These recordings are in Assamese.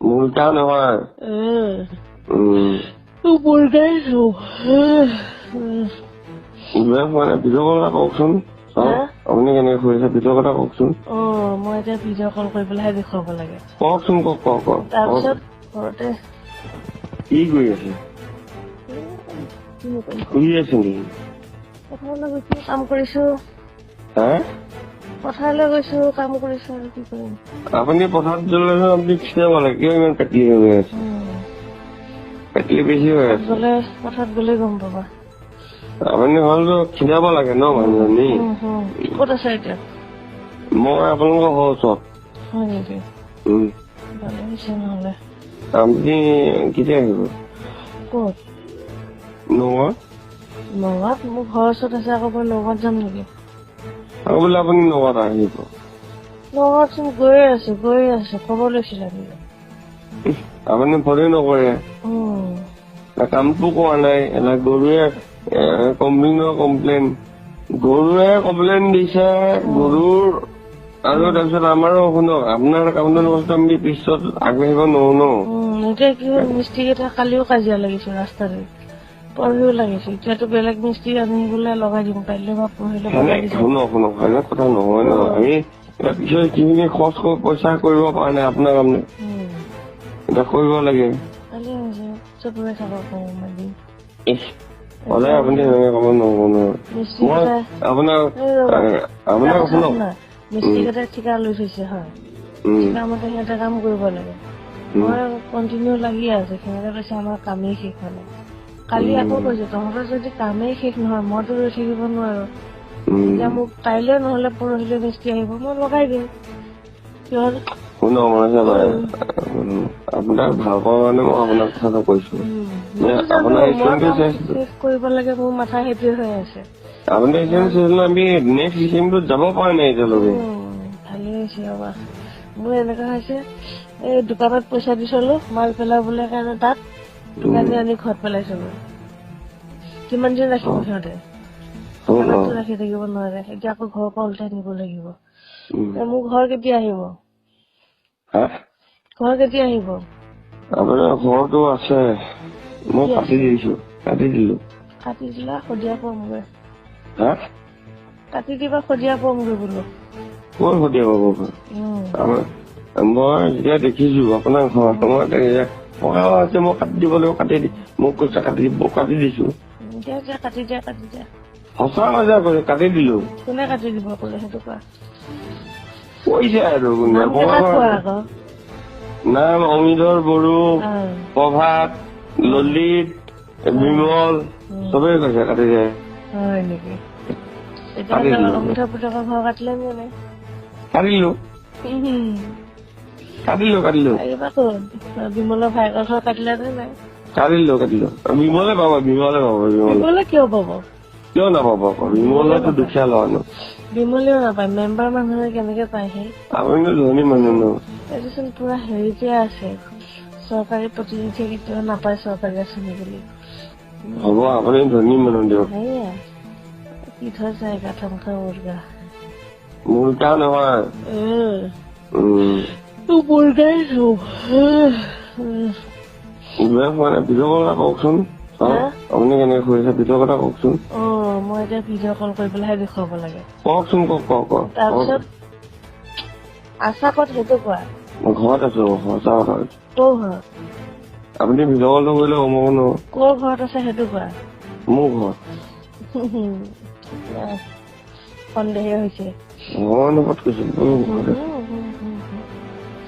মুলটা নহয় মানে ভিডিঅ' কল এটা কওকচোন আপুনি কেনেকে কৰিছে ভিডিঅ' কথা কওকচোন মই এতিয়া ভিডিঅ' কল কৰি পেলাইহে দেখুৱাব লাগে কওকচোন কওক তাৰপিছত ঘৰতে কি কৰি আছে শুই আছে নেকি পথাৰলৈ গৈছো কাম কৰিছো পথাৰলৈ গৈছো কাম কৰিছো আৰু কি কৰিম আপুনি পথাৰত গ'লে আপুনি খিয়াব লাগে কিয় ইমান পেটলি হৈ আছে পেটলি বেছি হৈ আছে গ'লে পথাৰত গ'লে গম পাবা আপুনি হ'লেতো খিনাব লাগে ন মানুহজনী ক'ত আছে এতিয়া মই আপোনালোকৰ ঘৰৰ ওচৰত হয় নেকি ভালে হৈছে নহ'লে আপুনি কেতিয়া আহিব ক'ত নগাঁৱত মোৰ ঘৰৰ ওচৰত আছে আকৌ মই নগাঁৱত যাম নেকি আকৌ বোলে আপুনি নগাঁৱত আহিব নগাঁৱতচোন গৈয়ে আছো খবৰ লৈছিলে আপুনি ভৰি নকৰে কামটো কৰা নাই এটা গৰুৱে কমপ্লেইন গৰুৱে কমপ্লেইন দিছে গৰুৰ আৰু তাৰপিছত আমাৰো শুনক আপোনাৰ কামটো বস্তু আমি পিছত আগবাঢ়িব নোৱাৰো ন এতিয়া কি হ'ল মিস্ত্ৰী কেইটা কালিও কাজিয়া লাগিছে ৰাস্তাতে পঢ়িও লাগিছে এতিয়াতো বেলেগ মিস্ত্ৰী আনি বোলে লগাই দিম পাৰিলে বা পঢ়িলে শুনক সেনে কথা নহয় ন আমি পিছত যিখিনি খৰচ পইচা কৰিব পৰা নাই আপোনাৰ কামে এতিয়া কৰিব লাগে হ'লে আপুনি সেনেকে ক'ব নহ'ব নহয় আপোনাৰ শুনক মিস্ত্ৰী কেইটাই ঠিকা লৈ থৈছে হয় ঠিকা মতে সিহঁতে কাম কৰিব লাগে মই কণ্টিনিউ লাগি আছে সিহঁতে কৈছে আমাৰ কামেই শেষ হোৱা নাই কালি আকৌ কৈছে তহঁতৰ যদি কামেই শেষ নহয় মইতো ৰৈ থাকিব নোৱাৰো এতিয়া মোক কাইলৈ নহ'লে পৰহিলৈ মিস্ত্ৰী আহিব মই লগাই দিম শুনক আপোনাক ভাল পোৱাৰ কাৰণে মই আপোনাৰ কথাটো কৈছো শেষ কৰিব লাগে মোৰ মাথা সেইটোৱে হৈ আছে আপুনি আমি নেক্সট ডিচেম্বৰত যাব পৰা নাই এতিয়ালৈকে ভালেই হৈছে ৰবা মোৰ এনেকুৱা হৈছে এই দোকানত পইচা দি চলো মাল পেলাবলৈ কাৰণে তাত দোকানী আনি ঘৰত পেলাইছো কিমান দিন ৰাখিব সিহঁতে দোকানতো ৰাখি থাকিব নোৱাৰে এতিয়া আকৌ ঘৰৰ পৰা উল্টাই নিব লাগিব মোৰ ঘৰ কেতিয়া আহিব আপোনাৰ ঘৰটো আছে মই কাটি দিলো কাটি দিলা সদিয়া পামগৈ কাটি দিবা সদিয়া পামগৈ বোলো ক'ত সদিয়া পাব মই যেতিয়া দেখিছো আপোনাৰ ঘৰ মই আছে মই কাটি দিব লাগিব কাটি দি মোক কৈছে কাটি দিছো সঁচা মজা কৈছে কাটি দিলো কোনে কাটি দিব ক'লে সেইটো কোৱা কৈছে আৰু নাম অমিধৰ বড়ো প্ৰভাত ললিত বিমল চবেই কৈছে কাটি যায় হয় নেকি অমিধৰ পুতেকৰ ঘৰ কাটিলে নে কাটিলো বিমলৰ ভাইকৰ ঘৰ কাটিলে নে নাই কাটিলো বিমলে পাব বিমলে কিয় পাব কিয় নাপাব আকৌ বিমলেতো দুখীয়া ল'ৰা ন বিমলেও নাপায় মেম্বাৰ মানুহে কেনেকে পায় সেই আপুনিতো ধনী মানুহ ন এইটোচোন পুৰা হেৰিতে আছে চৰকাৰী প্ৰতিনিধিয়ে কেতিয়াও নাপায় চৰকাৰী আঁচনি বুলি হ'ব আপুনি ধনী মানুহ দিয়ক সেয়া কি থৈছে এগাঠমখা মুৰ্গা মুৰ্গা নহয় মুৰ্গাই মানে ভিডিঅ' কল এটা কওকচোন আপুনি কেনেকে কৰিছে ভিডিঅ' কথা কওকচোন মই এতিয়া ভিডিঅ' কল কৰি পেলাইহে দেখুৱাব লাগে কওকচোন কওক তাৰপিছত আশা ক'ত সেইটো কোৱা ঘৰত আছো সঁচা কথা ক'ৰ ঘৰত আপুনি ভিডিঅ' কলটো কৰিলে কমাব নহয় ক'ৰ ঘৰত আছে সেইটো কোৱা মোৰ ঘৰত সন্দেহে হৈছে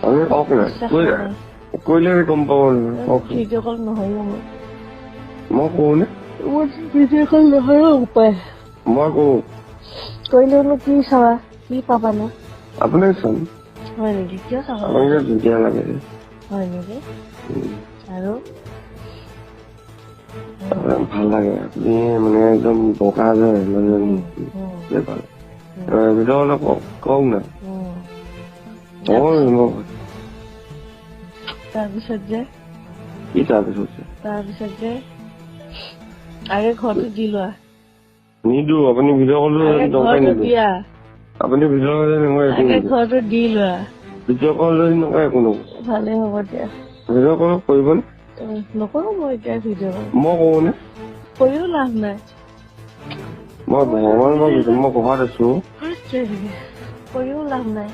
আপুনি কওক নাই কৰিলে গম পাব ভিডিঅ' কল নহয় মই কওঁ নে ভিডিঅ' কল নহয় উপায় মই কওঁ কৰিলেনো কি চাবা কি পাবানো আপুনি চাম হয় নেকি কিয় চাবা আপোনাক ধুনীয়া লাগে হয় নেকি আৰু ভাল লাগে আপুনি মানে একদম বকা যায় ভিডিঅ' অলপ কওক না তাৰপিছত যে আগে ঘৰটো দি লোৱা নিদো আপুনি ভিডিঅ' কলটো দৰকাৰ নিদো আপুনি ভিডিঅ' কল ঘৰটো দি লোৱা ভিডিঅ' কল যদি নকয় একো নকয় ভালে হ'ব দিয়া। ভিডিঅ' কল কৰিব নে? নকৰো মই এতিয়া ভিডিঅ' কল। মই কওঁ নে? কৰিও লাভ নাই। মই ভগৱান মই ঘৰত আছো। কৰিও লাভ নাই।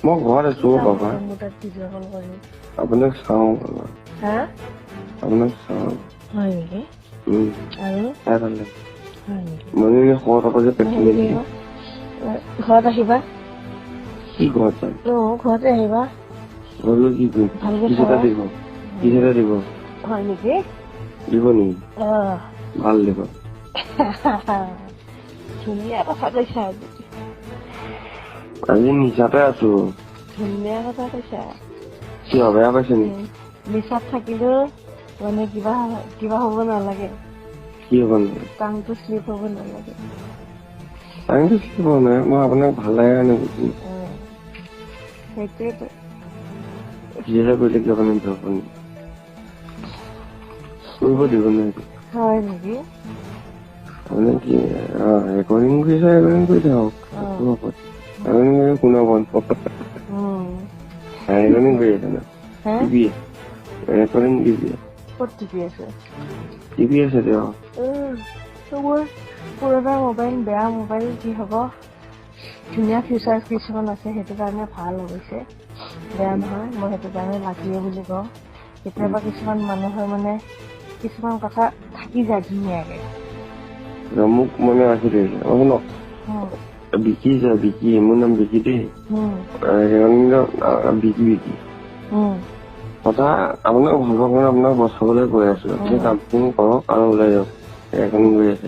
মই ঘৰত আছো বাবা। মোৰ তাত ভিডিঅ' কল কৰি। আপোনাক চাওঁ হা? আপোনাক চাওঁ। হয় নেকি? আৰু? চাই ভাল লাগে। হয় নেকি? মানে শত যে পেট্ৰল ঘৰত আহিবা। কি ঘৰত যাম? ঘৰতে আহিবা। ঘৰলৈ কি কৰিম? ভালকে কি এটা দিব? কি এটা দিব? হয় নেকি? দিব নেকি? ভাল দিব। ধুনীয়া কথা কৈছা আজি। আজি নিচাতে আছো। ধুনীয়া কথা কৈছা। কিয় বেয়া পাইছে নেকি? নিচাত থাকিলেও মানে কিবা হ'ব নালাগে। কি হ'ব নালাগে? টাংটো শ্লিপ হ'ব নালাগে। টাংটো শ্লিপ হ'ব নাই, মই আপোনাক ভাল লাগে কাৰণে কৈছো। সেইটোৱেতো। যিহে কৰিলে কি আপুনি আপুনি কৰিব দিব নোৱাৰিব। হয় নেকি? আপুনি কি ৰেকৰ্ডিং কৰিছে, ৰেকৰ্ডিং কৰি থাকক। ৰেকৰ্ডিং কৰি শুনাব। ৰেকৰ্ডিং কৰি আছে ন? TV recording TV. ক'ত টিভি আছে? টিভি আছে দিয়ক। মোৰ পুৰণা মোবাইল, বেয়া মোবাইল কি হ'ব? ধুনীয়া ফিচাৰ্ছ কিছুমান আছে, সেইটো কাৰণে ভাল হৈছে। বেয়া নহয়, মই সেইটো কাৰণে লাগিয়ে বুলি কওঁ। কেতিয়াবা কিছুমান মানুহৰ মানে কিছুমান কথা থাকি যায় ধুনীয়াকে। মোক মানে ৰাখি থৈছে শুনক। বিকি যায় বিকি, মোৰ নাম বিকি দেই। বিকি কথা আপোনাক ভাল পাব কাৰণে আপোনাক বচাবলৈ কৈ আছো। আপুনি কামখিনি কৰক আৰু ওলাই যাওক। ৰেকৰ্ডিং কৰি আছে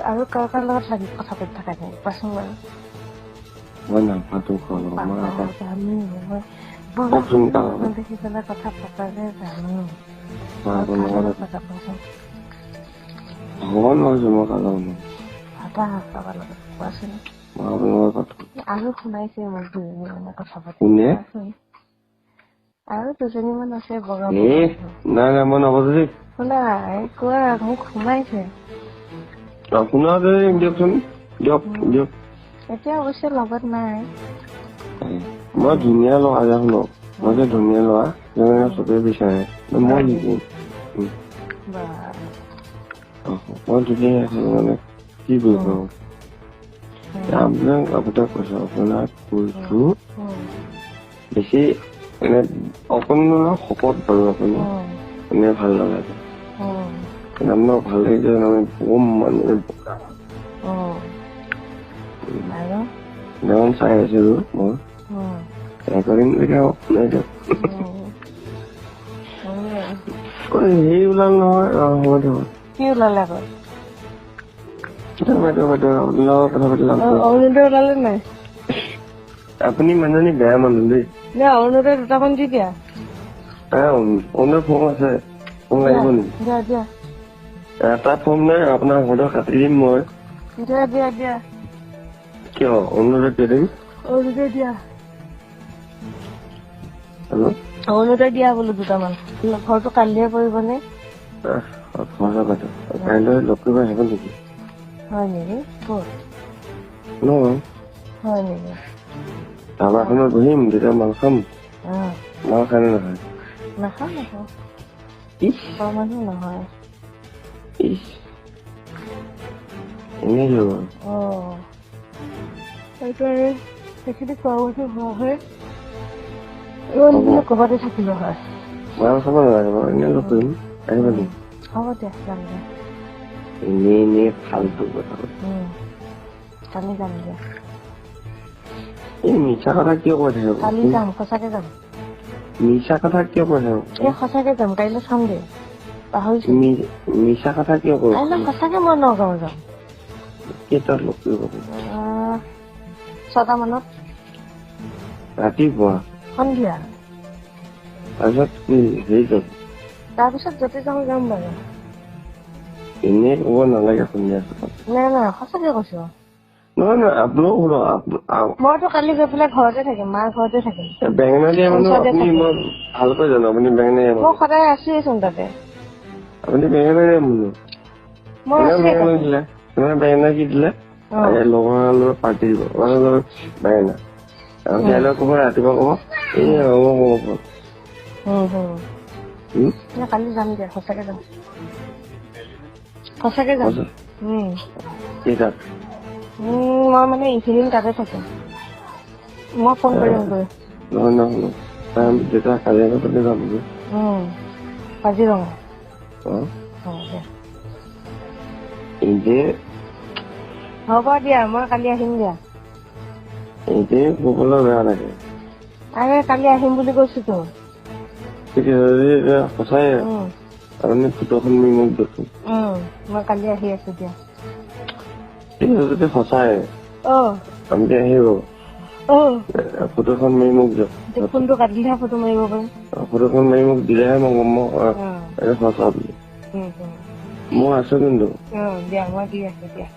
আৰু কাৰ লগত লাগি কথা পাতি থকা যায় কোৱাচোন বাৰু? মই নাপাতো দেখি পেলাই কথা পতা যে জানো। ভগৱান নহৈছো মই কালো কোৱাচোন। আৰু শুনাইছে মোক দুজনী মানে কথা পাতি। আৰু দুজনীমান আছে বগা নাই নাই মই নবজো দেই। শুনা কোৱা মোক শুনাইছে। আপোনাৰ দিয়কচোন দিয়ক দিয়ক। এতিয়া অৱশ্যে লগত নাই। মই ধুনীয়া ল'ৰা যে শুনক, মই যে ধুনীয়া ল'ৰা চবেই বিচাৰে মই নিদিম। মই ধুনীয়া মানে কি কৰিব আপোনাক আপোনাক কৈছো, আপোনাক কৈছো বেছি মানে অকণমান শকত বাৰু আপুনি এনে ভাল লগাইছে। আপোনাক ভাল লাগিছে আমি বম মানুহ বোকা চাই আছো মই ৰেকৰ্ডিং কৰি দিয়ক শুনাই দিয়ক। হেৰি ওলাল নহয় হ'ব দিয়ক। কি ওলালে আকৌ? অৰুণোদয় ওলালে নাই? আপুনি মানুহজনী বেয়া মানুহ দেই। অৰুণোদয় দুটামান দি দিয়া। অৰুণোদয় ফৰ্ম আছে, ফৰ্ম লাগিব নেকি? এটা ফৰ্ম নাই আপোনাৰ ঘৰতে কাটি দিম মই। দিয়া। কিয় অৰুণোদয় দি দিম? অৰুণোদয় দিয়া। হেল্ল' অৰুণোদয় দিয়া বোলো দুটামান। ঘৰটো কালিয়ে কৰিবনে? কাইলৈ লগ কৰিব আহিব নেকি? হয় নেকি? ক'ত? হয় নেকি? ধাবাখনত বহিম, তেতিয়া মাল খাম। মাল খাই নে নাখায়? নাখাওঁ। মানুহ নহয়। এনেই যাব। সেইখিনি খোৱা বস্তু হোৱা হয় ক'বাতে থাকিলো হয়। মাল খাব নালাগে বাৰু, এনেই লগ কৰিম আহিব নেকি? হ'ব দিয়া যাম দিয়া। এনেই ফাল্টু কথা কালি যাম দিয়া। এই মিছা কথা কিয় কৈ থাকে? কালি যাম, সঁচাকে যাম। মিছা কথা কিয় কৈ থাকে? সঁচাকে যাম, কাইলৈ চাম দে। পাহৰিছো। মিছা কথা কিয় কৈ? কাইলৈ সঁচাকে মই নগাঁও যাম। কেইটাত লগ কৰিব? 6টা মানত। ৰাতিপুৱা? সন্ধিয়া। তাৰপিছত কি হেৰি যাব? তাৰপিছত য'তে যাম বাৰু। এনেই ক'ব নালাগে সন্ধিয়া। নাই সঁচাকে কৈছো। নহয় আপোনাক শুনক, মইতো কালি গৈ পেলাই ঘৰতে থাকিম, মাৰ ঘৰতে থাকিম। বেঙেনা দিয়া মানুহ আপুনি মই ভালকৈ জানো, আপুনি বেঙেনা দিয়া মানুহ। মই সদায় আছোৱেচোন তাতে। আপুনি বেঙেনা দিয়া মানুহ। মই বেঙেনা দিলে, বেঙেনা কি দিলে? লগৰ পাৰ্টি দিব নাই না কাইলৈ ক'ব ৰাতিপুৱা ক'ব এই কালি যাম দিয়া সঁচাকে যাম সঁচাকে যাম কেইটাত মই মানে ইভিনিং তাতে থাকিম মই ফোন কৰিম গৈ নহয় যেতিয়া কাজিৰঙা পাতি যামগৈ কাজিৰঙা এতিয়া হ'ব দিয়া মই কালি আহিম দিয়া এতিয়া ক'বলৈ বেয়া লাগে আৰে কালি আহিম বুলি কৈছোতো সঁচাই আপুনি ফটোখন মোক দেখোন মই কালি আহি আছো দিয়া যদি সঁচাই আমি আহিব ফটোখন মাৰি মোক দিয়ক ফোনটো কাটিলেহে ফটো মাৰিব পাৰিম ফটোখন মাৰি মোক দিলেহে মই গম সঁচা বুলি মই আছো কিন্তু দিয়া মই দি আছো দিয়া